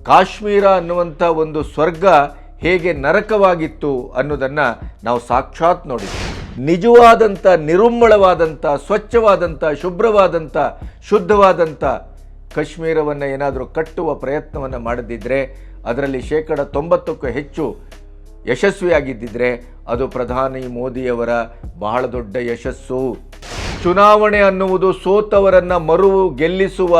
ಕಾಶ್ಮೀರ ಅನ್ನುವಂಥ ಒಂದು ಸ್ವರ್ಗ ಹೇಗೆ ನರಕವಾಗಿತ್ತು ಅನ್ನೋದನ್ನು ನಾವು ಸಾಕ್ಷಾತ್ ನೋಡಿದ್ವಿ. ನಿಜವಾದಂಥ ನಿರುಮ್ಮಳವಾದಂಥ ಸ್ವಚ್ಛವಾದಂಥ ಶುಭ್ರವಾದಂಥ ಶುದ್ಧವಾದಂಥ ಕಾಶ್ಮೀರವನ್ನು ಏನಾದರೂ ಕಟ್ಟುವ ಪ್ರಯತ್ನವನ್ನು ಮಾಡದಿದ್ದರೆ, ಅದರಲ್ಲಿ 90%ಕ್ಕೂ ಹೆಚ್ಚು ಯಶಸ್ವಿಯಾಗಿದ್ದಿದ್ರೆ ಅದು ಪ್ರಧಾನಿ ಮೋದಿಯವರ ಬಹಳ ದೊಡ್ಡ ಯಶಸ್ಸು. ಚುನಾವಣೆ ಅನ್ನುವುದು ಸೋತವರನ್ನು ಗೆಲ್ಲಿಸುವ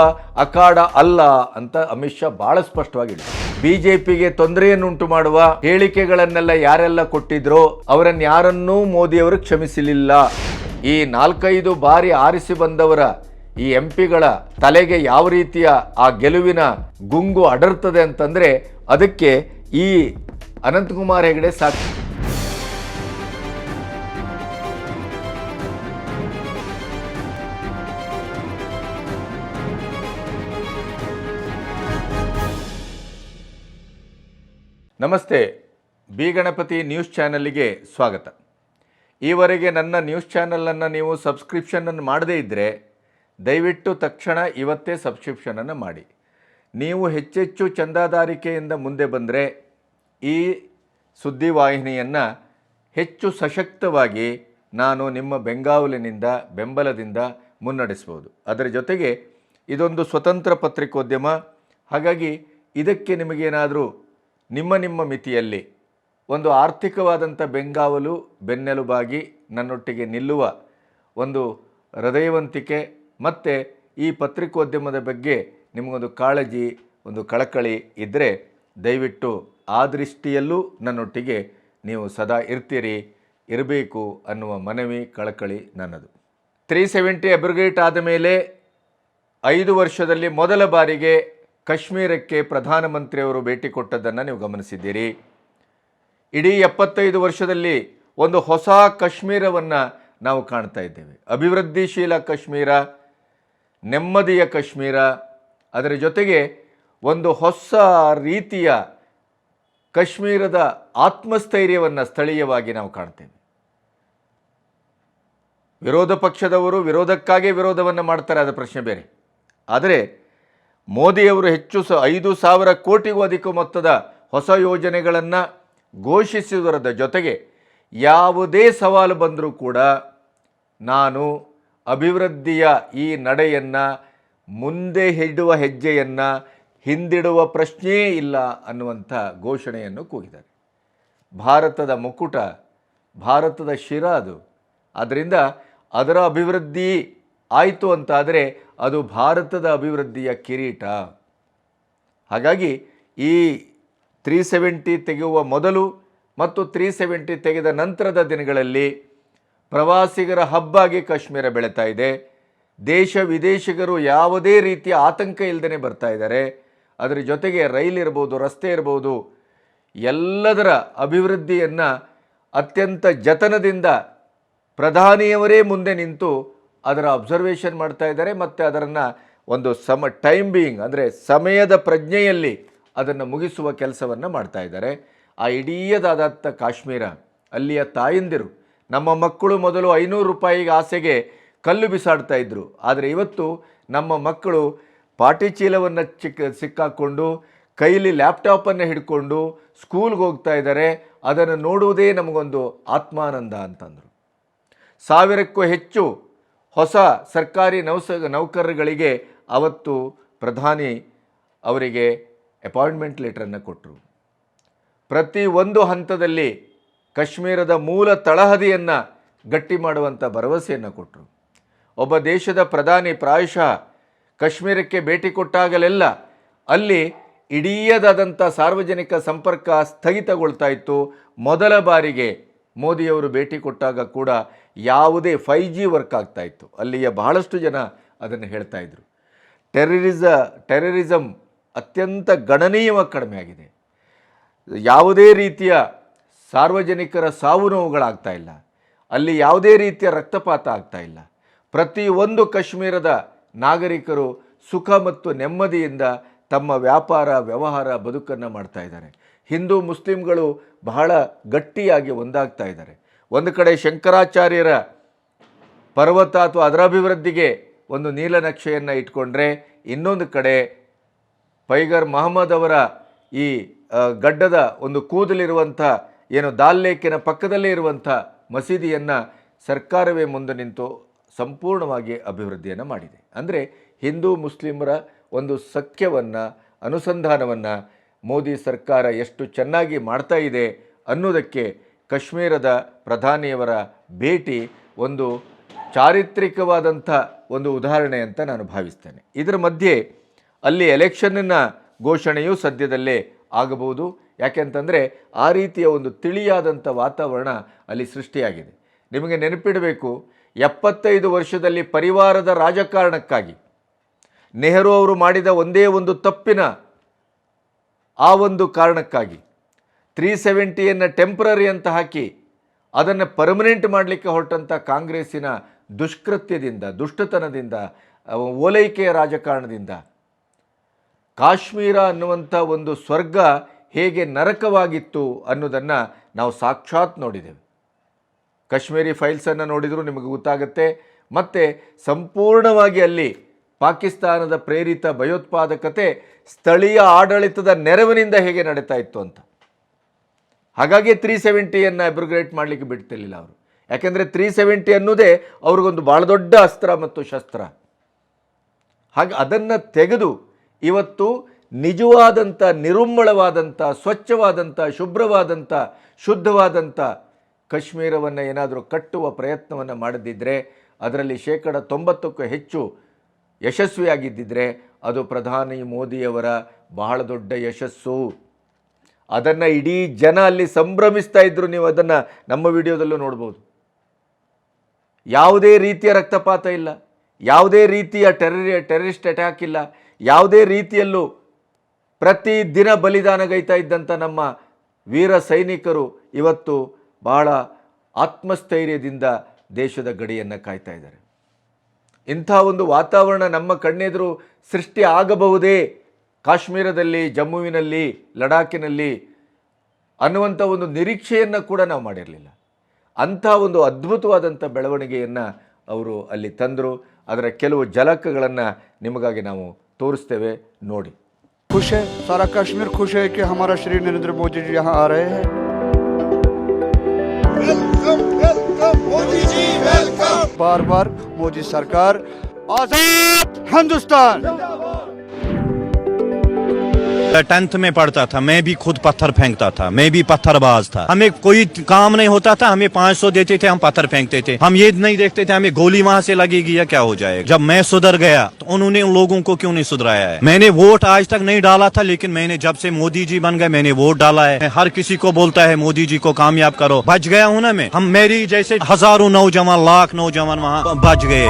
ಅಖಾಡ ಅಲ್ಲ ಅಂತ ಅಮಿತ್ ಶಾ ಬಹಳ ಸ್ಪಷ್ಟವಾಗಿದೆ. ಬಿಜೆಪಿಗೆ ತೊಂದರೆಯನ್ನುಂಟು ಮಾಡುವ ಹೇಳಿಕೆಗಳನ್ನೆಲ್ಲ ಯಾರೆಲ್ಲ ಕೊಟ್ಟಿದ್ರೋ ಅವರನ್ನು ಯಾರನ್ನೂ ಮೋದಿಯವರು ಕ್ಷಮಿಸಲಿಲ್ಲ. ಈ 4-5 ಬಾರಿ ಆರಿಸಿ ಬಂದವರ ಈ ಎಂಪಿಗಳ ತಲೆಗೆ ಯಾವ ರೀತಿಯ ಆ ಗೆಲುವಿನ ಗುಂಗು ಅಡರ್ತದೆ ಅಂತಂದ್ರೆ ಅದಕ್ಕೆ ಈ ಅನಂತಕುಮಾರ್ ಹೆಗಡೆ ಸಾಕ್ಷಿ. ನಮಸ್ತೆ, ಬಿ ಗಣಪತಿ ನ್ಯೂಸ್ ಚಾನಲ್ಗೆ ಸ್ವಾಗತ. ಈವರೆಗೆ ನನ್ನ ನ್ಯೂಸ್ ಚಾನಲನ್ನು ನೀವು ಸಬ್ಸ್ಕ್ರಿಪ್ಷನನ್ನು ಮಾಡದೇ ಇದ್ದರೆ ದಯವಿಟ್ಟು ತಕ್ಷಣ ಇವತ್ತೇ ಸಬ್ಸ್ಕ್ರಿಪ್ಷನನ್ನು ಮಾಡಿ. ನೀವು ಹೆಚ್ಚೆಚ್ಚು ಚಂದಾದಾರಿಕೆಯಿಂದ ಮುಂದೆ ಬಂದರೆ ಈ ಸುದ್ದಿವಾಹಿನಿಯನ್ನು ಹೆಚ್ಚು ಸಶಕ್ತವಾಗಿ ನಾನು ನಿಮ್ಮ ಬೆಂಗಾವಲಿನಿಂದ ಬೆಂಬಲದಿಂದ ಮುನ್ನಡೆಸ್ಬೋದು. ಅದರ ಜೊತೆಗೆ ಇದೊಂದು ಸ್ವತಂತ್ರ ಪತ್ರಿಕೋದ್ಯಮ, ಹಾಗಾಗಿ ಇದಕ್ಕೆ ನಿಮಗೇನಾದರೂ ನಿಮ್ಮ ಮಿತಿಯಲ್ಲಿ ಒಂದು ಆರ್ಥಿಕವಾದಂಥ ಬೆಂಗಾವಲು ಬೆನ್ನೆಲುಬಾಗಿ ನನ್ನೊಟ್ಟಿಗೆ ನಿಲ್ಲುವ ಒಂದು ಹೃದಯವಂತಿಕೆ ಮತ್ತು ಈ ಪತ್ರಿಕೋದ್ಯಮದ ಬಗ್ಗೆ ನಿಮಗೊಂದು ಕಾಳಜಿ, ಒಂದು ಕಳಕಳಿ ಇದ್ದರೆ ದಯವಿಟ್ಟು ಆ ದೃಷ್ಟಿಯಲ್ಲೂ ನನ್ನೊಟ್ಟಿಗೆ ನೀವು ಸದಾ ಇರಬೇಕು ಅನ್ನುವ ಮನವಿ, ಕಳಕಳಿ ನನ್ನದು. 370 ಅಬ್ರಿಗೇಟ್ ಆದ ಮೇಲೆ 5 ವರ್ಷದಲ್ಲಿ ಮೊದಲ ಬಾರಿಗೆ ಕಾಶ್ಮೀರಕ್ಕೆ ಪ್ರಧಾನಮಂತ್ರಿಯವರು ಭೇಟಿ ಕೊಟ್ಟದ್ದನ್ನು ನೀವು ಗಮನಿಸಿದ್ದೀರಿ. ಇಡೀ 75 ವರ್ಷದಲ್ಲಿ ಒಂದು ಹೊಸ ಕಾಶ್ಮೀರವನ್ನು ನಾವು ಕಾಣ್ತಾ ಇದ್ದೇವೆ. ಅಭಿವೃದ್ಧಿಶೀಲ ಕಾಶ್ಮೀರ, ನೆಮ್ಮದಿಯ ಕಾಶ್ಮೀರ, ಅದರ ಜೊತೆಗೆ ಒಂದು ಹೊಸ ರೀತಿಯ ಕಾಶ್ಮೀರದ ಆತ್ಮಸ್ಥೈರ್ಯವನ್ನು ಸ್ಥಳೀಯವಾಗಿ ನಾವು ಕಾಣ್ತೇವೆ. ವಿರೋಧ ಪಕ್ಷದವರು ವಿರೋಧಕ್ಕಾಗಿ ವಿರೋಧವನ್ನು ಮಾಡ್ತಾರೆ, ಅದು ಪ್ರಶ್ನೆ ಬೇರೆ. ಆದರೆ ಮೋದಿಯವರು ಹೆಚ್ಚು 5,000 ಕೋಟಿಗೂ ಅಧಿಕ ಮೊತ್ತದ ಹೊಸ ಯೋಜನೆಗಳನ್ನು ಘೋಷಿಸುವುದರ ಜೊತೆಗೆ ಯಾವುದೇ ಸವಾಲು ಬಂದರೂ ಕೂಡ ನಾನು ಅಭಿವೃದ್ಧಿಯ ಈ ನಡೆಯನ್ನು ಮುಂದೆ ಇಡುವ ಹೆಜ್ಜೆಯನ್ನು ಹಿಂದಿಡುವ ಪ್ರಶ್ನೆಯೇ ಇಲ್ಲ ಅನ್ನುವಂಥ ಘೋಷಣೆಯನ್ನು ಕೂಗಿದ್ದಾರೆ. ಭಾರತದ ಮುಕುಟ, ಭಾರತದ ಶಿರ ಅದು. ಆದ್ದರಿಂದ ಅದರ ಅಭಿವೃದ್ಧಿ ಆಯಿತು ಅಂತಾದರೆ ಅದು ಭಾರತದ ಅಭಿವೃದ್ಧಿಯ ಕಿರೀಟ. ಹಾಗಾಗಿ ಈ 370 ತೆಗೆಯುವ ಮೊದಲು ಮತ್ತು 370 ತೆಗೆದ ನಂತರದ ದಿನಗಳಲ್ಲಿ ಪ್ರವಾಸಿಗರ ಹಬ್ಬಾಗಿ ಕಾಶ್ಮೀರ ಬೆಳೀತಾ ಇದೆ. ದೇಶ ವಿದೇಶಿಗರು ಯಾವುದೇ ರೀತಿಯ ಆತಂಕ ಇಲ್ಲದೇ ಬರ್ತಾ ಇದ್ದಾರೆ. ಅದರ ಜೊತೆಗೆ ರೈಲ್ ಇರ್ಬೋದು, ರಸ್ತೆ ಇರ್ಬೋದು, ಎಲ್ಲದರ ಅಭಿವೃದ್ಧಿಯನ್ನು ಅತ್ಯಂತ ಜತನದಿಂದ ಪ್ರಧಾನಿಯವರೇ ಮುಂದೆ ನಿಂತು ಅದರ ಅಬ್ಸರ್ವೇಷನ್ ಮಾಡ್ತಾ ಇದ್ದಾರೆ ಮತ್ತು ಅದನ್ನು ಒಂದು ಟೈಮ್ ಬೀಯಿಂಗ್ ಅಂದರೆ ಸಮಯದ ಪ್ರಜ್ಞೆಯಲ್ಲಿ ಅದನ್ನು ಮುಗಿಸುವ ಕೆಲಸವನ್ನು ಮಾಡ್ತಾ ಇದ್ದಾರೆ. ಆ ಇಡೀದಾದಂಥ ಕಾಶ್ಮೀರ, ಅಲ್ಲಿಯ ತಾಯಂದಿರು, ನಮ್ಮ ಮಕ್ಕಳು ಮೊದಲು 500 ರೂಪಾಯಿಗೆ ಆಸೆಗೆ ಕಲ್ಲು ಬಿಸಾಡ್ತಾ ಇದ್ದರು. ಆದರೆ ಇವತ್ತು ನಮ್ಮ ಮಕ್ಕಳು ಪಾಟಿ ಚೀಲವನ್ನು ಸಿಕ್ಕಾಕ್ಕೊಂಡು ಕೈಲಿ ಲ್ಯಾಪ್ಟಾಪನ್ನು ಹಿಡ್ಕೊಂಡು ಸ್ಕೂಲ್ಗೆ ಹೋಗ್ತಾ ಇದ್ದಾರೆ. ಅದನ್ನು ನೋಡುವುದೇ ನಮಗೊಂದು ಆತ್ಮಾನಂದ ಅಂತಂದರು. 1000ಕ್ಕೂ ಹೆಚ್ಚು ಹೊಸ ಸರ್ಕಾರಿ ನೌಕರರಿಗೆ ಅವತ್ತು ಪ್ರಧಾನಿ ಅವರಿಗೆ ಅಪಾಯಿಂಟ್ಮೆಂಟ್ ಲೆಟರನ್ನು ಕೊಟ್ಟರು. ಪ್ರತಿ ಒಂದು ಹಂತದಲ್ಲಿ ಕಾಶ್ಮೀರದ ಮೂಲ ತಳಹದಿಯನ್ನು ಗಟ್ಟಿ ಮಾಡುವಂಥ ಭರವಸೆಯನ್ನು ಕೊಟ್ಟರು. ಒಬ್ಬ ದೇಶದ ಪ್ರಧಾನಿ ಪ್ರಾಯಶಃ ಕಾಶ್ಮೀರಕ್ಕೆ ಭೇಟಿ ಕೊಟ್ಟಾಗಲೆಲ್ಲ ಅಲ್ಲಿ ಇಡೀದಾದಂಥ ಸಾರ್ವಜನಿಕ ಸಂಪರ್ಕ ಸ್ಥಗಿತಗೊಳ್ತಾ ಇತ್ತು. ಮೊದಲ ಬಾರಿಗೆ ಮೋದಿಯವರು ಭೇಟಿ ಕೊಟ್ಟಾಗ ಕೂಡ ಯಾವುದೇ 5G ವರ್ಕ್ ಆಗ್ತಾ ಇತ್ತು. ಅಲ್ಲಿಯ ಬಹಳಷ್ಟು ಜನ ಅದನ್ನು ಹೇಳ್ತಾ ಇದ್ರು. ಟೆರರಿಸಮ್ ಅತ್ಯಂತ ಗಣನೀಯವಾಗಿ ಕಡಿಮೆ ಆಗಿದೆ. ಯಾವುದೇ ರೀತಿಯ ಸಾರ್ವಜನಿಕರ ಸಾವು ನೋವುಗಳಾಗ್ತಾ ಇಲ್ಲ. ಅಲ್ಲಿ ಯಾವುದೇ ರೀತಿಯ ರಕ್ತಪಾತ ಆಗ್ತಾ ಇಲ್ಲ. ಪ್ರತಿಯೊಂದು ಕಾಶ್ಮೀರದ ನಾಗರಿಕರು ಸುಖ ಮತ್ತು ನೆಮ್ಮದಿಯಿಂದ ತಮ್ಮ ವ್ಯಾಪಾರ ವ್ಯವಹಾರ ಬದುಕನ್ನು ಮಾಡ್ತಾ ಇದ್ದಾರೆ. ಹಿಂದೂ ಮುಸ್ಲಿಮ್ಗಳು ಬಹಳ ಗಟ್ಟಿಯಾಗಿ ಒಂದಾಗ್ತಾ ಇದ್ದಾರೆ. ಒಂದು ಕಡೆ ಶಂಕರಾಚಾರ್ಯರ ಪರ್ವತ ಅಥವಾ ಅದರ ಅಭಿವೃದ್ಧಿಗೆ ಒಂದು ನೀಲನಕ್ಷೆಯನ್ನು ಇಟ್ಕೊಂಡ್ರೆ, ಇನ್ನೊಂದು ಕಡೆ ಪೈಗರ್ ಮಹಮ್ಮದ್ ಅವರ ಈ ಗಡ್ಡದ ಒಂದು ಕೂದಲಿರುವಂಥ ಏನು ದಾಲ್ ಲೇಕಿನ ಪಕ್ಕದಲ್ಲೇ ಇರುವಂಥ ಮಸೀದಿಯನ್ನು ಸರ್ಕಾರವೇ ಮುಂದೆ ನಿಂತು ಸಂಪೂರ್ಣವಾಗಿ ಅಭಿವೃದ್ಧಿಯನ್ನು ಮಾಡಿದೆ. ಅಂದರೆ ಹಿಂದೂ ಮುಸ್ಲಿಮರ ಒಂದು ಸಖ್ಯವನ್ನು, ಅನುಸಂಧಾನವನ್ನು ಮೋದಿ ಸರ್ಕಾರ ಎಷ್ಟು ಚೆನ್ನಾಗಿ ಮಾಡ್ತಾ ಇದೆ ಅನ್ನೋದಕ್ಕೆ ಕಾಶ್ಮೀರದ ಪ್ರಧಾನಿಯವರ ಭೇಟಿ ಒಂದು ಚಾರಿತ್ರಿಕವಾದಂಥ ಒಂದು ಉದಾಹರಣೆ ಅಂತ ನಾನು ಭಾವಿಸ್ತೇನೆ. ಇದರ ಮಧ್ಯೆ ಅಲ್ಲಿ ಎಲೆಕ್ಷನ್ನಿನ ಘೋಷಣೆಯೂ ಸದ್ಯದಲ್ಲೇ ಆಗಬಹುದು. ಯಾಕೆಂತಂದರೆ ಆ ರೀತಿಯ ಒಂದು ತಿಳಿಯಾದಂಥ ವಾತಾವರಣ ಅಲ್ಲಿ ಸೃಷ್ಟಿಯಾಗಿದೆ. ನಿಮಗೆ ನೆನಪಿಡಬೇಕು, 75 ವರ್ಷದಲ್ಲಿ ಪರಿವಾರದ ರಾಜಕಾರಣಕ್ಕಾಗಿ ನೆಹರು ಅವರು ಮಾಡಿದ ಒಂದೇ ಒಂದು ತಪ್ಪಿನ ಆ ಒಂದು ಕಾರಣಕ್ಕಾಗಿ 370ಯನ್ನು ಟೆಂಪ್ರರಿ ಅಂತ ಹಾಕಿ ಅದನ್ನು ಪರ್ಮನೆಂಟ್ ಮಾಡಲಿಕ್ಕೆ ಹೊರಟಂಥ ಕಾಂಗ್ರೆಸ್ಸಿನ ದುಷ್ಕೃತ್ಯದಿಂದ, ದುಷ್ಟತನದಿಂದ, ಓಲೈಕೆಯ ರಾಜಕಾರಣದಿಂದ ಕಾಶ್ಮೀರ ಅನ್ನುವಂಥ ಒಂದು ಸ್ವರ್ಗ ಹೇಗೆ ನರಕವಾಗಿತ್ತು ಅನ್ನೋದನ್ನು ನಾವು ಸಾಕ್ಷಾತ್ ನೋಡಿದ್ದೇವೆ. ಕಾಶ್ಮೀರಿ ಫೈಲ್ಸನ್ನು ನೋಡಿದರೂ ನಿಮಗೆ ಗೊತ್ತಾಗುತ್ತೆ. ಮತ್ತು ಸಂಪೂರ್ಣವಾಗಿ ಅಲ್ಲಿ ಪಾಕಿಸ್ತಾನದ ಪ್ರೇರಿತ ಭಯೋತ್ಪಾದಕತೆ ಸ್ಥಳೀಯ ಆಡಳಿತದ ನೆರವಿನಿಂದ ಹೇಗೆ ನಡೀತಾ ಇತ್ತು ಅಂತ. ಹಾಗಾಗಿ 370ಯನ್ನು ಅಬ್ರಿಗೇಟ್ ಮಾಡಲಿಕ್ಕೆ ಬಿಡ್ತಿರ್ಲಿಲ್ಲ ಅವರು. ಯಾಕೆಂದರೆ 370 ಅನ್ನೋದೇ ಅವ್ರಿಗೊಂದು ಭಾಳ ದೊಡ್ಡ ಅಸ್ತ್ರ ಮತ್ತು ಶಸ್ತ್ರ. ಹಾಗೆ ಅದನ್ನು ತೆಗೆದು ಇವತ್ತು ನಿಜವಾದಂಥ, ನಿರುಮ್ಮಳವಾದಂಥ, ಸ್ವಚ್ಛವಾದಂಥ, ಶುಭ್ರವಾದಂಥ, ಶುದ್ಧವಾದಂಥ ಕಾಶ್ಮೀರವನ್ನು ಏನಾದರೂ ಕಟ್ಟುವ ಪ್ರಯತ್ನವನ್ನು ಮಾಡದಿದ್ದರೆ, ಅದರಲ್ಲಿ 90%ಕ್ಕೂ ಹೆಚ್ಚು ಯಶಸ್ವಿಯಾಗಿದ್ದಿದ್ದರೆ ಅದು ಪ್ರಧಾನಿ ಮೋದಿಯವರ ಬಹಳ ದೊಡ್ಡ ಯಶಸ್ಸು. ಅದನ್ನು ಇಡೀ ಜನ ಅಲ್ಲಿ ಸಂಭ್ರಮಿಸ್ತಾ ಇದ್ದರು. ನೀವು ಅದನ್ನು ನಮ್ಮ ವಿಡಿಯೋದಲ್ಲೂ ನೋಡ್ಬೋದು. ಯಾವುದೇ ರೀತಿಯ ರಕ್ತಪಾತ ಇಲ್ಲ, ಯಾವುದೇ ರೀತಿಯ ಟೆರರಿಸ್ಟ್ ಅಟ್ಯಾಕ್ ಇಲ್ಲ, ಯಾವುದೇ ರೀತಿಯಲ್ಲೂ ಪ್ರತಿ ದಿನ ಬಲಿದಾನಗೈತಾ ಇದ್ದಂಥ ನಮ್ಮ ವೀರ ಸೈನಿಕರು ಇವತ್ತು ಬಹಳ ಆತ್ಮಸ್ಥೈರ್ಯದಿಂದ ದೇಶದ ಗಡಿಯನ್ನು ಕಾಯ್ತಾ ಇದ್ದಾರೆ. ಇಂಥ ಒಂದು ವಾತಾವರಣ ನಮ್ಮ ಕಣ್ಣೆದುರು ಸೃಷ್ಟಿ ಆಗಬಹುದೇ ಕಾಶ್ಮೀರದಲ್ಲಿ, ಜಮ್ಮುವಿನಲ್ಲಿ, ಲಡಾಖಿನಲ್ಲಿ ಅನ್ನುವಂಥ ಒಂದು ನಿರೀಕ್ಷೆಯನ್ನು ಕೂಡ ನಾವು ಮಾಡಿರಲಿಲ್ಲ. ಅಂಥ ಒಂದು ಅದ್ಭುತವಾದಂಥ ಬೆಳವಣಿಗೆಯನ್ನು ಅವರು ಅಲ್ಲಿ ತಂದರು. ಅದರ ಕೆಲವು ಝಲಕ್ಗಳನ್ನು ನಿಮಗಾಗಿ ನಾವು ತೋರಿಸ್ತೇವೆ, ನೋಡಿ. खुश है, सारा कश्मीर खुश है कि हमारा श्री नरेंद्र मोदी जी यहाँ आ रहे हैं. Welcome welcome Modi ji, welcome. बार बार मोदी सरकार, आजाद हिंदुस्तान. 10th में पढ़ता था, मैं भी खुद पत्थर फेंकता था, मैं भी पत्थरबाज था. हमें कोई काम नहीं होता था, हमें 500 देते थे, हम पत्थर फेंकते थे. हम ये नहीं देखते थे हमें गोली वहां से लगेगी या क्या हो जाएगा. जब मैं सुधर गया तो उन्होंने उन लोगों को क्यों नहीं सुधराया है. मैंने वोट आज तक नहीं डाला था, लेकिन मैंने जब से मोदी जी बन गए मैंने वोट डाला है. हर किसी को बोलता है मोदी जी को कामयाब करो. बच गया हूँ ना मैं. हम मेरी जैसे हजारों नौजवान, लाख नौजवान वहाँ बच गए.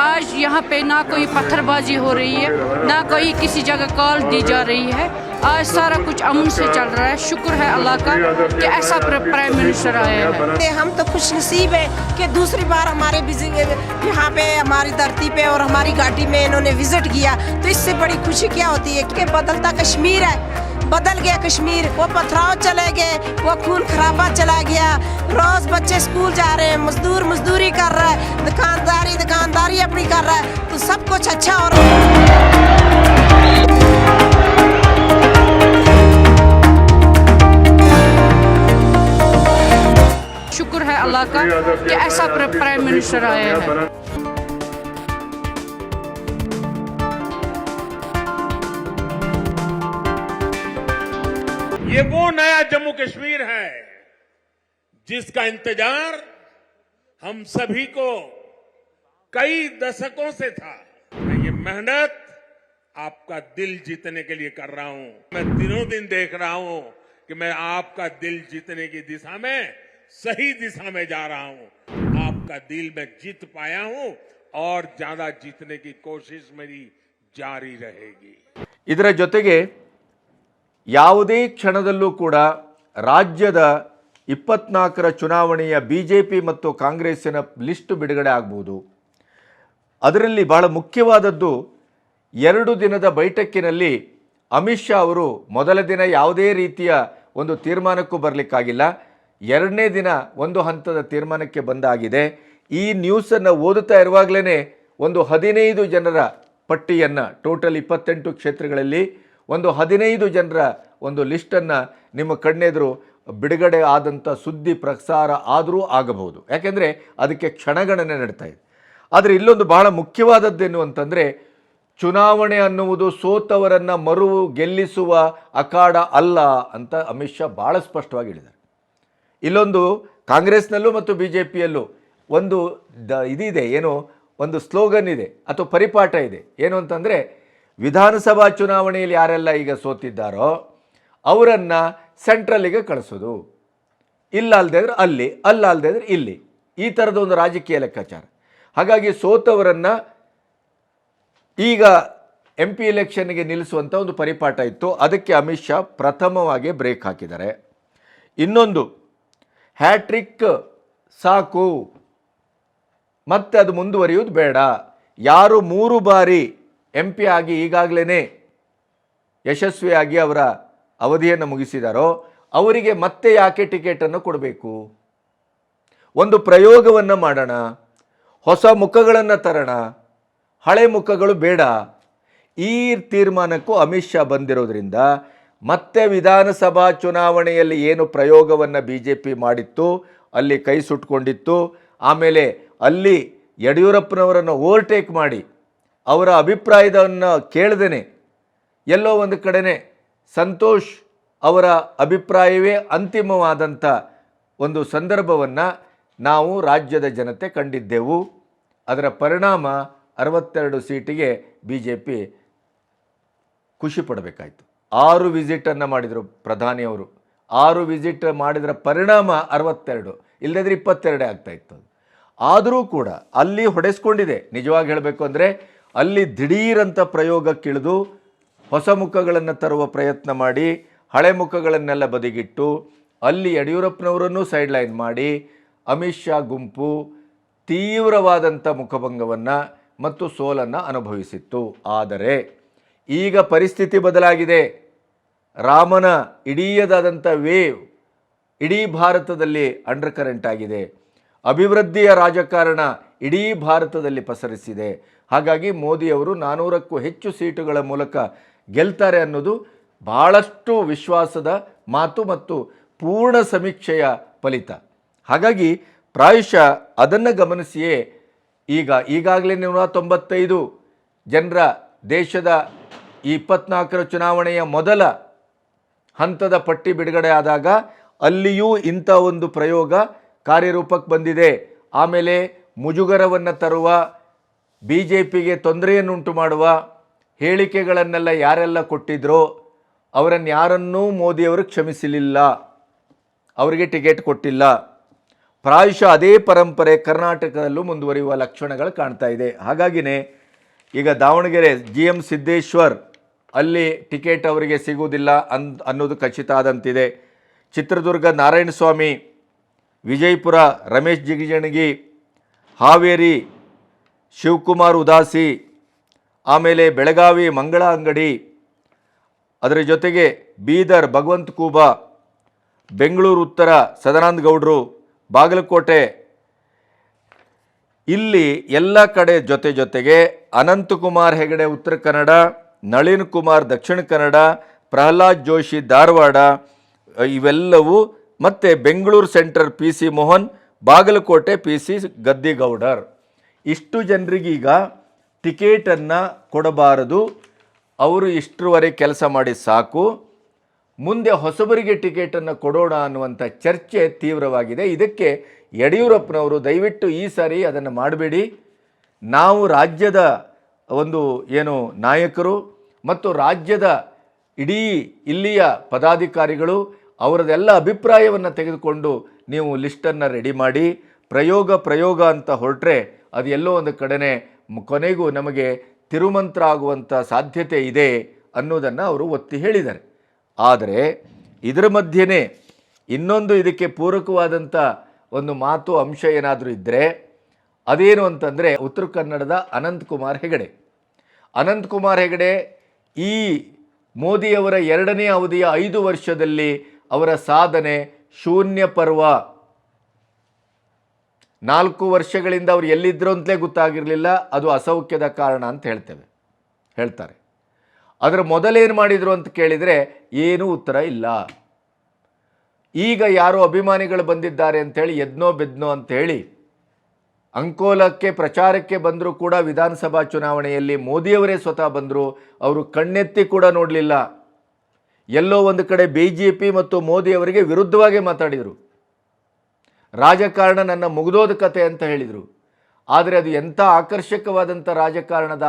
आज यहाँ पे ना कोई पत्थरबाजी हो रही है, ना कोई किसी जगह कॉल दी जा रही है. आज सारा कुछ अमन से चल रहा है. शुक्र है अल्लाह का कि ऐसा प्राइम मिनिस्टर आया है. हम तो खुश नसीब है कि दूसरी बार हमारे यहाँ पे हमारी धरती पे और हमारी घाटी में इन्होंने विजिट किया. तो इससे बड़ी खुशी क्या होती है कि बदलता कश्मीर है. बदल गया कश्मीर. वो पथराव चले गए, वो खून खराबा चला गया. रोज बच्चे स्कूल जा रहे हैं, मजदूर मजदूरी कर रहा है, दुकानदारी अपनी कर रहा है. तो सब कुछ अच्छा हो रहा है. शुक्र है अल्लाह का कि ऐसा प्राइम मिनिस्टर आया है. ये वो नया जम्मू कश्मीर है जिसका इंतजार हम सभी को कई दशकों से था. मैं ये मेहनत आपका दिल जीतने के लिए कर रहा हूं. मैं दिनों दिन देख रहा हूं कि मैं आपका दिल जीतने की दिशा में सही दिशा में जा रहा हूं. आपका दिल मैं जीत पाया हूं और ज्यादा जीतने की कोशिश मेरी जारी रहेगी. ಇದರ ಜೊತೆಗೆ ಯಾವುದೇ ಕ್ಷಣದಲ್ಲೂ ಕೂಡ ರಾಜ್ಯದ 24ರ ಚುನಾವಣೆಯ BJP ಮತ್ತು ಕಾಂಗ್ರೆಸ್ಸಿನ ಲಿಸ್ಟ್ ಬಿಡುಗಡೆ ಆಗಬಹುದು. ಅದರಲ್ಲಿ ಬಹಳ ಮುಖ್ಯವಾದದ್ದು 2 ದಿನದ ಬೈಠಕ್ಕಿನಲ್ಲಿ ಅಮಿತ್ ಶಾ ಅವರು ಮೊದಲ ದಿನ ಯಾವುದೇ ರೀತಿಯ ಒಂದು ತೀರ್ಮಾನಕ್ಕೂ ಬರಲಿಕ್ಕಾಗಿಲ್ಲ. 2ನೇ ದಿನ ಒಂದು ಹಂತದ ತೀರ್ಮಾನಕ್ಕೆ ಬಂದಾಗಿದೆ. ಈ ನ್ಯೂಸನ್ನು ಓದುತ್ತಾ ಇರುವಾಗಲೇ ಒಂದು 15 ಜನರ ಪಟ್ಟಿಯನ್ನು, ಟೋಟಲ್ 28 ಕ್ಷೇತ್ರಗಳಲ್ಲಿ ಒಂದು 15 ಜನರ ಒಂದು ಲಿಸ್ಟನ್ನು ನಿಮ್ಮ ಕಣ್ಣೆದುರು ಬಿಡುಗಡೆ ಆದಂಥ ಸುದ್ದಿ ಪ್ರಸಾರ ಆದರೂ ಆಗಬಹುದು. ಯಾಕೆಂದರೆ ಅದಕ್ಕೆ ಕ್ಷಣಗಣನೆ ನಡೀತಾ ಇದೆ. ಆದರೆ ಇಲ್ಲೊಂದು ಬಹಳ ಮುಖ್ಯವಾದದ್ದೇನು ಅಂತಂದರೆ, ಚುನಾವಣೆ ಅನ್ನುವುದು ಸೋತವರನ್ನು ಗೆಲ್ಲಿಸುವ ಅಖಾಡ ಅಲ್ಲ ಅಂತ ಅಮಿತ್ ಶಾ ಭಾಳ ಸ್ಪಷ್ಟವಾಗಿ ಹೇಳಿದ್ದಾರೆ. ಇಲ್ಲೊಂದು ಕಾಂಗ್ರೆಸ್ನಲ್ಲೂ ಮತ್ತು ಬಿ ಜೆ ಪಿಯಲ್ಲೂ ಒಂದು ಇದಿದೆ, ಏನು ಒಂದು ಸ್ಲೋಗನ್ ಇದೆ ಅಥವಾ ಪರಿಪಾಠ ಇದೆ. ಏನು ಅಂತಂದರೆ, ವಿಧಾನಸಭಾ ಚುನಾವಣೆಯಲ್ಲಿ ಯಾರೆಲ್ಲ ಈಗ ಸೋತಿದ್ದಾರೋ ಅವರನ್ನು ಸೆಂಟ್ರಲ್ಲಿಗೆ ಕಳಿಸೋದು, ಇಲ್ಲ ಅಲ್ಲದೆ ಅಂದರೆ ಅಲ್ಲಿ, ಅಲ್ಲ ಅಲ್ಲದೆ ಅಂದರೆ ಇಲ್ಲಿ, ಈ ಥರದ ಒಂದು ರಾಜಕೀಯ ಲೆಕ್ಕಾಚಾರ. ಹಾಗಾಗಿ ಸೋತವರನ್ನು ಈಗ MP ಎಲೆಕ್ಷನ್ಗೆ ನಿಲ್ಲಿಸುವಂಥ ಒಂದು ಪರಿಪಾಠ ಇತ್ತು. ಅದಕ್ಕೆ ಅಮಿತ್ ಶಾ ಪ್ರಥಮವಾಗಿ ಬ್ರೇಕ್ ಹಾಕಿದ್ದಾರೆ. ಇನ್ನೊಂದು, ಹ್ಯಾಟ್ರಿಕ್ ಸಾಕು, ಮತ್ತೆ ಅದು ಮುಂದುವರಿಯುವುದು ಬೇಡ. ಯಾರು 3 ಬಾರಿ MP ಆಗಿ ಈಗಾಗಲೇ ಯಶಸ್ವಿಯಾಗಿ ಅವರ ಅವಧಿಯನ್ನು ಮುಗಿಸಿದಾರೋ ಅವರಿಗೆ ಮತ್ತೆ ಯಾಕೆ ಟಿಕೆಟನ್ನು ಕೊಡಬೇಕು? ಒಂದು ಪ್ರಯೋಗವನ್ನು ಮಾಡೋಣ, ಹೊಸ ಮುಖಗಳನ್ನು ತರೋಣ, ಹಳೆ ಮುಖಗಳು ಬೇಡ. ಈ ತೀರ್ಮಾನಕ್ಕೂ ಅಮಿತ್ ಶಾ ಬಂದಿರೋದ್ರಿಂದ ಮತ್ತೆ ವಿಧಾನಸಭಾ ಚುನಾವಣೆಯಲ್ಲಿ ಏನು ಪ್ರಯೋಗವನ್ನು BJP ಮಾಡಿತ್ತು, ಅಲ್ಲಿ ಕೈ ಸುಟ್ಕೊಂಡಿತ್ತು, ಆಮೇಲೆ ಅಲ್ಲಿ ಯಡಿಯೂರಪ್ಪನವರನ್ನು ಓವರ್ಟೇಕ್ ಮಾಡಿ ಅವರ ಅಭಿಪ್ರಾಯವನ್ನು ಕೇಳದೇನೆ ಎಲ್ಲೋ ಒಂದು ಕಡೆನೇ ಸಂತೋಷ್ ಅವರ ಅಭಿಪ್ರಾಯವೇ ಅಂತಿಮವಾದಂಥ ಒಂದು ಸಂದರ್ಭವನ್ನು ನಾವು ರಾಜ್ಯದ ಜನತೆ ಕಂಡಿದ್ದೆವು. ಅದರ ಪರಿಣಾಮ 62 ಸೀಟಿಗೆ BJP ಖುಷಿ ಪಡಬೇಕಾಯಿತು. 6 ವಿಸಿಟನ್ನು ಮಾಡಿದರು ಪ್ರಧಾನಿಯವರು. 6 ವಿಸಿಟ್ ಮಾಡಿದರ ಪರಿಣಾಮ 62, ಇಲ್ಲದಿದ್ದರೆ 22 ಆಗ್ತಾಯಿತ್ತು. ಆದರೂ ಕೂಡ ಅಲ್ಲಿ ಹೊಡೆಸ್ಕೊಂಡಿದೆ. ನಿಜವಾಗಿ ಹೇಳಬೇಕು ಅಂದರೆ ಅಲ್ಲಿ ದಿಢೀರಂಥ ಪ್ರಯೋಗಕ್ಕಿಳಿದು ಹೊಸ ಮುಖಗಳನ್ನು ತರುವ ಪ್ರಯತ್ನ ಮಾಡಿ ಹಳೆ ಮುಖಗಳನ್ನೆಲ್ಲ ಬದಿಗಿಟ್ಟು ಅಲ್ಲಿ ಯಡಿಯೂರಪ್ಪನವರನ್ನು ಸೈಡ್ಲೈನ್ ಮಾಡಿ ಅಮಿತ್ ಶಾ ಗುಂಪು ತೀವ್ರವಾದಂಥ ಮುಖಭಂಗವನ್ನು ಮತ್ತು ಸೋಲನ್ನು ಅನುಭವಿಸಿತ್ತು. ಆದರೆ ಈಗ ಪರಿಸ್ಥಿತಿ ಬದಲಾಗಿದೆ. ರಾಮನ ಇಡೀದಾದಂಥ ವೇವ್ ಇಡೀ ಭಾರತದಲ್ಲಿ ಅಂಡರ್ ಕರೆಂಟ್ ಆಗಿದೆ. ಅಭಿವೃದ್ಧಿಯ ರಾಜಕಾರಣ ಇಡೀ ಭಾರತದಲ್ಲಿ ಪಸರಿಸಿದೆ. ಹಾಗಾಗಿ ಮೋದಿಯವರು 400ಕ್ಕೂ ಹೆಚ್ಚು ಸೀಟುಗಳ ಮೂಲಕ ಗೆಲ್ತಾರೆ ಅನ್ನೋದು ಭಾಳಷ್ಟು ವಿಶ್ವಾಸದ ಮಾತು ಮತ್ತು ಪೂರ್ಣ ಸಮೀಕ್ಷೆಯ ಫಲಿತ. ಹಾಗಾಗಿ ಪ್ರಾಯಶಃ ಅದನ್ನು ಗಮನಿಸಿಯೇ ಈಗಾಗಲೇ 195 ಜನರ ದೇಶದ ಈ 24ರ ಚುನಾವಣೆಯ ಮೊದಲ ಹಂತದ ಪಟ್ಟಿ ಬಿಡುಗಡೆ ಆದಾಗ ಅಲ್ಲಿಯೂ ಇಂಥ ಒಂದು ಪ್ರಯೋಗ ಕಾರ್ಯರೂಪಕ್ಕೆ ಬಂದಿದೆ. ಆಮೇಲೆ ಮುಜುಗರವನ್ನು ತರುವ, BJPಗೆ ತೊಂದರೆಯನ್ನುಂಟು ಮಾಡುವ ಹೇಳಿಕೆಗಳನ್ನೆಲ್ಲ ಯಾರೆಲ್ಲ ಕೊಟ್ಟಿದ್ರೋ ಅವರನ್ನು ಯಾರನ್ನೂ ಮೋದಿಯವರು ಕ್ಷಮಿಸಲಿಲ್ಲ, ಅವರಿಗೆ ಟಿಕೆಟ್ ಕೊಟ್ಟಿಲ್ಲ. ಪ್ರಾಯಶಃ ಅದೇ ಪರಂಪರೆ ಕರ್ನಾಟಕದಲ್ಲೂ ಮುಂದುವರಿಯುವ ಲಕ್ಷಣಗಳು ಕಾಣ್ತಾ ಇದೆ. ಹಾಗಾಗಿನೇ ಈಗ ದಾವಣಗೆರೆ GM ಸಿದ್ದೇಶ್ವರ್ ಅಲ್ಲಿ ಟಿಕೆಟ್ ಅವರಿಗೆ ಸಿಗುವುದಿಲ್ಲ ಅನ್ನೋದು ಖಚಿತ ಆದಂತಿದೆ. ಚಿತ್ರದುರ್ಗ ನಾರಾಯಣಸ್ವಾಮಿ, ವಿಜಯಪುರ ರಮೇಶ್ ಜಿಗಜಿಣಗಿ, ಹಾವೇರಿ ಶಿವಕುಮಾರ್ ಉದಾಸಿ, ಆಮೇಲೆ ಬೆಳಗಾವಿ ಮಂಗಳ ಅಂಗಡಿ, ಅದರ ಜೊತೆಗೆ ಬೀದರ್ ಭಗವಂತ ಕೂಬಾ, ಬೆಂಗಳೂರು ಉತ್ತರ ಸದಾನಂದ ಗೌಡರು, ಬಾಗಲಕೋಟೆ, ಇಲ್ಲಿ ಎಲ್ಲ ಕಡೆ ಜೊತೆಗೆ ಅನಂತಕುಮಾರ್ ಹೆಗಡೆ ಉತ್ತರ ಕನ್ನಡ, ನಳಿನ್ ಕುಮಾರ್ ದಕ್ಷಿಣ ಕನ್ನಡ, ಪ್ರಹ್ಲಾದ್ ಜೋಶಿ ಧಾರವಾಡ, ಇವೆಲ್ಲವೂ ಮತ್ತು Bengaluru central PC Mohan, Bagalkot PC Gaddigoudar. ಇಷ್ಟು ಜನರಿಗೀಗ ಟಿಕೆಟನ್ನು ಕೊಡಬಾರದು, ಅವರು ಇಷ್ಟರವರೆಗೆ ಕೆಲಸ ಮಾಡಿ ಸಾಕು, ಮುಂದೆ ಹೊಸಬರಿಗೆ ಟಿಕೆಟನ್ನು ಕೊಡೋಣ ಅನ್ನುವಂಥ ಚರ್ಚೆ ತೀವ್ರವಾಗಿದೆ. ಇದಕ್ಕೆ ಯಡಿಯೂರಪ್ಪನವರು ದಯವಿಟ್ಟು ಈ ಸಾರಿ ಅದನ್ನು ಮಾಡಬೇಡಿ, ನಾವು ರಾಜ್ಯದ ಒಂದು ಏನು ನಾಯಕರು ಮತ್ತು ರಾಜ್ಯದ ಇಡೀ ಇಲ್ಲಿಯ ಪದಾಧಿಕಾರಿಗಳು ಅವರದೆಲ್ಲ ಅಭಿಪ್ರಾಯವನ್ನು ತೆಗೆದುಕೊಂಡು ನೀವು ಲಿಸ್ಟನ್ನು ರೆಡಿ ಮಾಡಿ ಪ್ರಯೋಗ ಅಂತ ಹೊರಟ್ರೆ ಅದು ಎಲ್ಲೋ ಒಂದು ಕಡೆನೇ ಕೊನೆಗೂ ನಮಗೆ ತಿರುಮಂತ್ರ ಆಗುವಂಥ ಸಾಧ್ಯತೆ ಇದೆ ಅನ್ನೋದನ್ನು ಅವರು ಒತ್ತಿ ಹೇಳಿದ್ದಾರೆ. ಆದರೆ ಇದರ ಮಧ್ಯೆನೇ ಇನ್ನೊಂದು ಇದಕ್ಕೆ ಪೂರಕವಾದಂಥ ಒಂದು ಮಾತು ಅಂಶ ಏನಾದರೂ ಇದ್ದರೆ ಅದೇನು ಅಂತಂದರೆ ಉತ್ತರ ಕನ್ನಡದ ಅನಂತಕುಮಾರ್ ಹೆಗಡೆ ಈ ಮೋದಿಯವರ 2ನೇ ಅವಧಿಯ 5 ವರ್ಷದಲ್ಲಿ ಅವರ ಸಾಧನೆ ಶೂನ್ಯ ಪರ್ವ. 4 ವರ್ಷಗಳಿಂದ ಅವ್ರು ಎಲ್ಲಿದ್ದರು ಅಂತಲೇ ಗೊತ್ತಾಗಿರಲಿಲ್ಲ, ಅದು ಅಸೌಖ್ಯದ ಕಾರಣ ಅಂತ ಹೇಳ್ತಾರೆ. ಅದರ ಮೊದಲೇನು ಮಾಡಿದರು ಅಂತ ಕೇಳಿದರೆ ಏನೂ ಉತ್ತರ ಇಲ್ಲ. ಈಗ ಯಾರೋ ಅಭಿಮಾನಿಗಳು ಬಂದಿದ್ದಾರೆ ಅಂಥೇಳಿ ಎದ್ನೋ ಬೆದ್ನೋ ಅಂಥೇಳಿ ಅಂಕೋಲಕ್ಕೆ ಪ್ರಚಾರಕ್ಕೆ ಬಂದರೂ ಕೂಡ ವಿಧಾನಸಭಾ ಚುನಾವಣೆಯಲ್ಲಿ ಮೋದಿಯವರೇ ಸ್ವತಃ ಬಂದರು, ಅವರು ಕಣ್ಣೆತ್ತಿ ಕೂಡ ನೋಡಲಿಲ್ಲ. ಎಲ್ಲೋ ಒಂದು ಕಡೆ BJP ಮತ್ತು ಮೋದಿಯವರಿಗೆ ವಿರುದ್ಧವಾಗಿ ಮಾತಾಡಿದರು. ರಾಜಕಾರಣ ನನ್ನ ಮುಗಿದೋದ ಕತೆ ಅಂತ ಹೇಳಿದರು. ಆದರೆ ಅದು ಎಂಥ ಆಕರ್ಷಕವಾದಂಥ ರಾಜಕಾರಣದ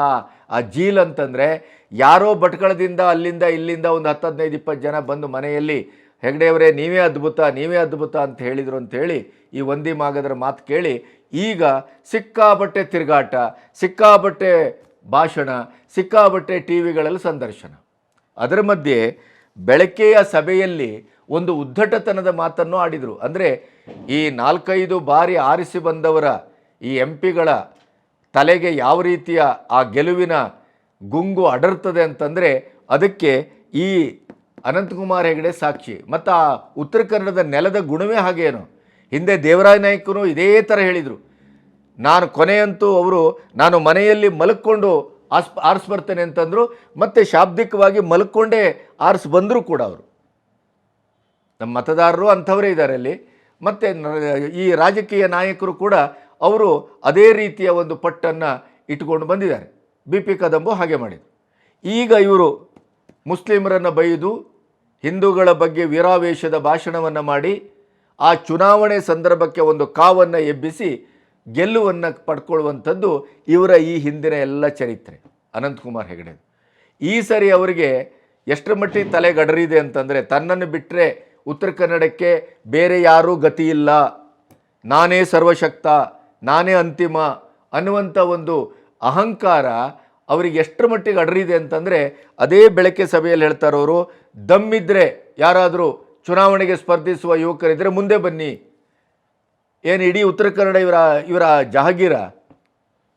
ಆ ಜೀಲ್ ಅಂತಂದರೆ, ಯಾರೋ ಭಟ್ಕಳದಿಂದ ಅಲ್ಲಿಂದ ಇಲ್ಲಿಂದ ಒಂದು 10-15-20 ಜನ ಬಂದು ಮನೆಯಲ್ಲಿ ಹೆಗ್ಡೆಯವರೇ ನೀವೇ ಅದ್ಭುತ ಅಂತ ಹೇಳಿದರು ಅಂಥೇಳಿ ಈ ವಂದಿ ಮಾಗದರ ಮಾತು ಕೇಳಿ ಈಗ ಸಿಕ್ಕಾಬಟ್ಟೆ ತಿರುಗಾಟ, ಸಿಕ್ಕಾಬಟ್ಟೆ ಭಾಷಣ, ಸಿಕ್ಕಾಬಟ್ಟೆ ಟಿವಿಗಳಲ್ಲಿ ಸಂದರ್ಶನ. ಅದರ ಮಧ್ಯೆ ಬೆಳಕೆಯ ಸಭೆಯಲ್ಲಿ ಒಂದು ಉದ್ದಟತನದ ಮಾತನ್ನು ಆಡಿದರು. ಅಂದರೆ ಈ 4-5 ಬಾರಿ ಆರಿಸಿ ಬಂದವರ ಈ MP ಗಳ ತಲೆಗೆ ಯಾವ ರೀತಿಯ ಆ ಗೆಲುವಿನ ಗುಂಗು ಅಡರ್ತದೆ ಅಂತಂದರೆ ಅದಕ್ಕೆ ಈ ಅನಂತಕುಮಾರ್ ಹೆಗಡೆ ಸಾಕ್ಷಿ. ಮತ್ತು ಆ ಉತ್ತರ ಕನ್ನಡದ ನೆಲದ ಗುಣವೇ ಹಾಗೇನು. ಹಿಂದೆ ದೇವರಾಯ ನಾಯ್ಕರು ಇದೇ ಥರ ಹೇಳಿದರು, ನಾನು ಕೊನೆಯಂತೂ ನಾನು ಮನೆಯಲ್ಲಿ ಮಲ್ಕೊಂಡು ಆರಿಸ್ಬರ್ತೇನೆ ಅಂತಂದರು, ಮತ್ತು ಶಾಬ್ದಿಕವಾಗಿ ಮಲ್ಕೊಂಡೇ ಬಂದರೂ ಕೂಡ ಅವರು ನಮ್ಮ ಮತದಾರರು ಅಂಥವರೇ ಇದ್ದಾರೆ ಅಲ್ಲಿ. ಮತ್ತು ಈ ರಾಜಕೀಯ ನಾಯಕರು ಕೂಡ ಅವರು ಅದೇ ರೀತಿಯ ಒಂದು ಪಟ್ಟನ್ನು ಇಟ್ಕೊಂಡು ಬಂದಿದ್ದಾರೆ. BP ಕದಂಬು ಹಾಗೆ ಮಾಡಿದರು. ಈಗ ಇವರು ಮುಸ್ಲಿಮರನ್ನು ಬೈದು ಹಿಂದೂಗಳ ಬಗ್ಗೆ ವೀರಾವೇಶದ ಭಾಷಣವನ್ನು ಮಾಡಿ ಆ ಚುನಾವಣೆ ಸಂದರ್ಭಕ್ಕೆ ಒಂದು ಕಾವನ್ನು ಎಬ್ಬಿಸಿ ಗೆಲ್ಲುವನ್ನು ಪಡ್ಕೊಳ್ಳುವಂಥದ್ದು ಇವರ ಈ ಹಿಂದಿನ ಎಲ್ಲ ಚರಿತ್ರೆ. ಅನಂತಕುಮಾರ್ ಹೆಗಡೆ ಈ ಸರಿ ಅವರಿಗೆ ಎಷ್ಟರ ಮಟ್ಟಿಗೆ ತಲೆಗಡರಿದೆ ಅಂತಂದರೆ, ತನ್ನನ್ನು ಬಿಟ್ಟರೆ ಉತ್ತರ ಕನ್ನಡಕ್ಕೆ ಬೇರೆ ಯಾರೂ ಗತಿ ಇಲ್ಲ, ನಾನೇ ಸರ್ವಶಕ್ತ, ನಾನೇ ಅಂತಿಮ ಅನ್ನುವಂಥ ಒಂದು ಅಹಂಕಾರ ಅವರಿಗೆ ಎಷ್ಟರ ಮಟ್ಟಿಗೆ ಅಡರಿದೆ ಅಂತಂದರೆ, ಅದೇ ಬೆಳಕೆ ಸಭೆಯಲ್ಲಿ ಹೇಳ್ತಾರವರು, ದಮ್ಮಿದ್ರೆ ಯಾರಾದರೂ ಚುನಾವಣೆಗೆ ಸ್ಪರ್ಧಿಸುವ ಯುವಕರಿದ್ದರೆ ಮುಂದೆ ಬನ್ನಿ. ಏನು ಇಡೀ ಉತ್ತರ ಕನ್ನಡ ಇವರ ಜಹಾಗೀರ?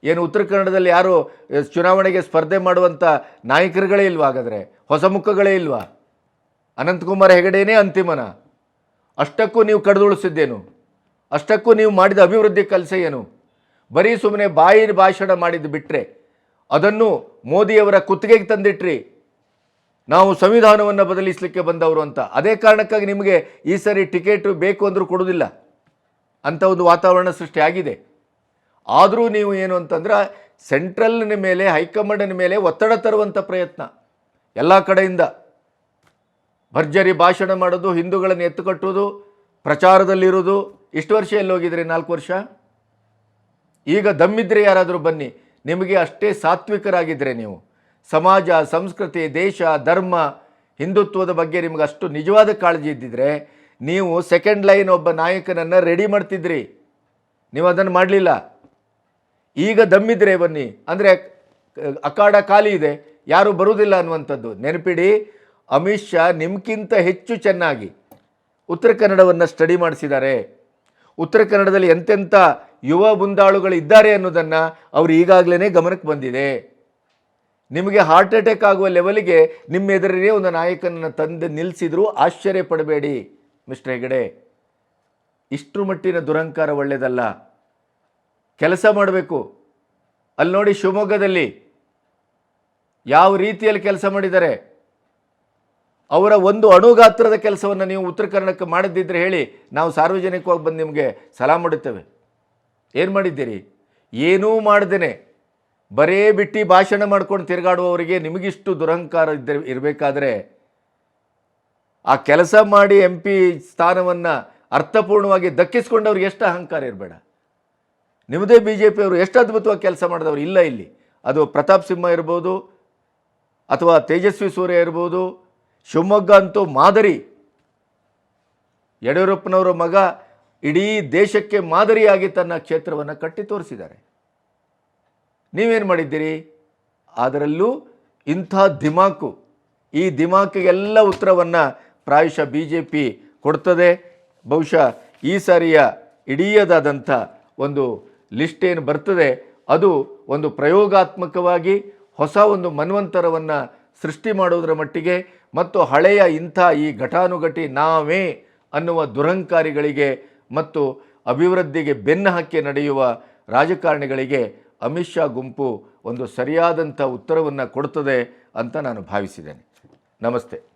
ಏನು ಉತ್ತರ ಕನ್ನಡದಲ್ಲಿ ಯಾರು ಚುನಾವಣೆಗೆ ಸ್ಪರ್ಧೆ ಮಾಡುವಂಥ ನಾಯಕರುಗಳೇ ಇಲ್ವಾ? ಹಾಗಾದರೆ ಹೊಸ ಮುಖಗಳೇ ಇಲ್ವಾ? ಅನಂತಕುಮಾರ್ ಹೆಗಡೆನೇ ಅಂತಿಮನ? ಅಷ್ಟಕ್ಕೂ ನೀವು ಕಡಿದುಳಿಸಿದ್ದೇನು? ಅಷ್ಟಕ್ಕೂ ನೀವು ಮಾಡಿದ ಅಭಿವೃದ್ಧಿ ಕೆಲಸ ಏನು? ಬರೀ ಸುಮ್ಮನೆ ಬಾಯಿ ಭಾಷಣ ಮಾಡಿದ್ದು ಬಿಟ್ಟರೆ ಅದನ್ನು ಮೋದಿಯವರ ಕುತ್ತಿಗೆಗೆ ತಂದಿಟ್ರಿ, ನಾವು ಸಂವಿಧಾನವನ್ನು ಬದಲಿಸಲಿಕ್ಕೆ ಬಂದವರು ಅಂತ. ಅದೇ ಕಾರಣಕ್ಕಾಗಿ ನಿಮಗೆ ಈ ಸರಿ ಟಿಕೆಟ್ ಬೇಕು ಅಂದರೂ ಕೊಡೋದಿಲ್ಲ ಅಂಥ ಒಂದು ವಾತಾವರಣ ಸೃಷ್ಟಿಯಾಗಿದೆ. ಆದರೂ ನೀವು ಏನು ಅಂತಂದ್ರೆ ಸೆಂಟ್ರಲ್ನ ಮೇಲೆ, ಹೈಕಮಾಂಡಿನ ಮೇಲೆ ಒತ್ತಡ ತರುವಂಥ ಪ್ರಯತ್ನ ಎಲ್ಲ ಕಡೆಯಿಂದ. ಭರ್ಜರಿ ಭಾಷಣ ಮಾಡೋದು, ಹಿಂದೂಗಳನ್ನು ಎತ್ತುಕಟ್ಟೋದು, ಪ್ರಚಾರದಲ್ಲಿರೋದು. ಇಷ್ಟು ವರ್ಷ ಎಲ್ಲೋಗಿದ್ರಿ? 4 ವರ್ಷ. ಈಗ ದಮ್ಮಿದ್ರೆ ಯಾರಾದರೂ ಬನ್ನಿ. ನಿಮಗೆ ಅಷ್ಟೇ ಸಾತ್ವಿಕರಾಗಿದ್ದರೆ ನೀವು, ಸಮಾಜ, ಸಂಸ್ಕೃತಿ, ದೇಶ, ಧರ್ಮ, ಹಿಂದುತ್ವದ ಬಗ್ಗೆ ನಿಮಗೆ ಅಷ್ಟು ನಿಜವಾದ ಕಾಳಜಿ ಇದ್ದಿದ್ರೆ ನೀವು ಸೆಕೆಂಡ್ ಲೈನ್ ಒಬ್ಬ ನಾಯಕನನ್ನು ರೆಡಿ ಮಾಡ್ತಿದ್ರಿ. ನೀವು ಅದನ್ನು ಮಾಡಲಿಲ್ಲ. ಈಗ ದಮ್ಮಿದ್ರೆ ಬನ್ನಿ ಅಂದರೆ ಅಖಾಡ ಖಾಲಿ ಇದೆ, ಯಾರೂ ಬರುವುದಿಲ್ಲ ಅನ್ನುವಂಥದ್ದು. ನೆನಪಿಡಿ, ಅಮಿತ್ ಶಾ ನಿಮ್ಗಿಂತ ಹೆಚ್ಚು ಚೆನ್ನಾಗಿ ಉತ್ತರ ಕನ್ನಡವನ್ನು ಸ್ಟಡಿ ಮಾಡಿಸಿದ್ದಾರೆ. ಉತ್ತರ ಕನ್ನಡದಲ್ಲಿ ಎಂತೆಂಥ ಯುವ ಮುಂದಾಳುಗಳು ಇದ್ದಾರೆ ಅನ್ನೋದನ್ನು ಅವರು ಈಗಾಗಲೇ ಗಮನಕ್ಕೆ ಬಂದಿದೆ. ನಿಮಗೆ ಹಾರ್ಟ್ ಅಟ್ಯಾಕ್ ಆಗುವ ಲೆವೆಲ್ಗೆ ನಿಮ್ಮ ಎದುರೇ ಒಂದು ನಾಯಕನನ್ನು ತಂದು ನಿಲ್ಲಿಸಿದರೂ ಆಶ್ಚರ್ಯ ಪಡಬೇಡಿ ಮಿಸ್ಟರ್ ಹೆಗಡೆ. ಇಷ್ಟರ ಮಟ್ಟಿನ ದುರಂಕಾರ ಒಳ್ಳೆಯದಲ್ಲ. ಕೆಲಸ ಮಾಡಬೇಕು. ಅಲ್ಲಿ ನೋಡಿ, ಶಿವಮೊಗ್ಗದಲ್ಲಿ ಯಾವ ರೀತಿಯಲ್ಲಿ ಕೆಲಸ ಮಾಡಿದ್ದಾರೆ. ಅವರ ಒಂದು ಅಣುಗಾತ್ರದ ಕೆಲಸವನ್ನು ನೀವು ಉತ್ತರ ಕನ್ನಡಕ್ಕೆ ಮಾಡದಿದ್ದರೆ ಹೇಳಿ, ನಾವು ಸಾರ್ವಜನಿಕವಾಗಿ ಬಂದು ನಿಮಗೆ ಸಲಾಮ್ ಮಾಡುತ್ತೇವೆ. ಏನು ಮಾಡಿದ್ದೀರಿ? ಏನೂ ಮಾಡ್ದೇನೆ ಬರೇ ಬಿಟ್ಟು ಭಾಷಣ ಮಾಡ್ಕೊಂಡು ತಿರುಗಾಡುವವರಿಗೆ ನಿಮಗಿಷ್ಟು ದುರಹಂಕಾರ ಇರಬೇಕಾದ್ರೆ ಆ ಕೆಲಸ ಮಾಡಿ MP ಸ್ಥಾನವನ್ನು ಅರ್ಥಪೂರ್ಣವಾಗಿ ದಕ್ಕಿಸ್ಕೊಂಡವ್ರಿಗೆ ಎಷ್ಟು ಅಹಂಕಾರ ಇರಬೇಡ. ನಿಮ್ಮದೇ BJP ಅವರು ಎಷ್ಟು ಅದ್ಭುತವಾಗಿ ಕೆಲಸ ಮಾಡಿದವರು ಇಲ್ಲ ಇಲ್ಲಿ. ಅದು ಪ್ರತಾಪ್ ಸಿಂಹ ಇರ್ಬೋದು ಅಥವಾ ತೇಜಸ್ವಿ ಸೂರ್ಯ ಇರ್ಬೋದು. ಶಿವಮೊಗ್ಗ ಅಂತೂ ಮಾದರಿ. ಯಡಿಯೂರಪ್ಪನವರ ಮಗ ಇಡೀ ದೇಶಕ್ಕೆ ಮಾದರಿಯಾಗಿ ತನ್ನ ಕ್ಷೇತ್ರವನ್ನು ಕಟ್ಟಿ ತೋರಿಸಿದ್ದಾರೆ. ನೀವೇನು ಮಾಡಿದ್ದೀರಿ? ಅದರಲ್ಲೂ ಇಂಥ ದಿಮಾಕು, ಈ ದಿಮಾಕಿಗೆಲ್ಲ ಉತ್ತರವನ್ನು ಪ್ರಾಯಶಃ BJP ಕೊಡ್ತದೆ. ಬಹುಶಃ ಈ ಸಾರಿಯ ಇಡೀದಾದಂಥ ಒಂದು ಲಿಸ್ಟ್ ಏನು ಬರ್ತದೆ ಅದು ಒಂದು ಪ್ರಯೋಗಾತ್ಮಕವಾಗಿ ಹೊಸ ಒಂದು ಮನ್ವಂತರವನ್ನು ಸೃಷ್ಟಿ ಮಾಡುವುದರ ಮಟ್ಟಿಗೆ ಮತ್ತು ಹಳೆಯ ಇಂಥ ಈ ಘಟಾನುಘಟಿ ನಾವೇ ಅನ್ನುವ ದುರಹಂಕಾರಿಗಳಿಗೆ ಮತ್ತು ಅಭಿವೃದ್ಧಿಗೆ ಬೆನ್ನು ಹಾಕಿ ನಡೆಯುವ ರಾಜಕಾರಣಿಗಳಿಗೆ ಅಮಿತ್ ಶಾ ಗುಂಪು ಒಂದು ಸರಿಯಾದಂಥ ಉತ್ತರವನ್ನು ಕೊಡ್ತದೆ ಅಂತ ನಾನು ಭಾವಿಸಿದ್ದೇನೆ. ನಮಸ್ತೆ.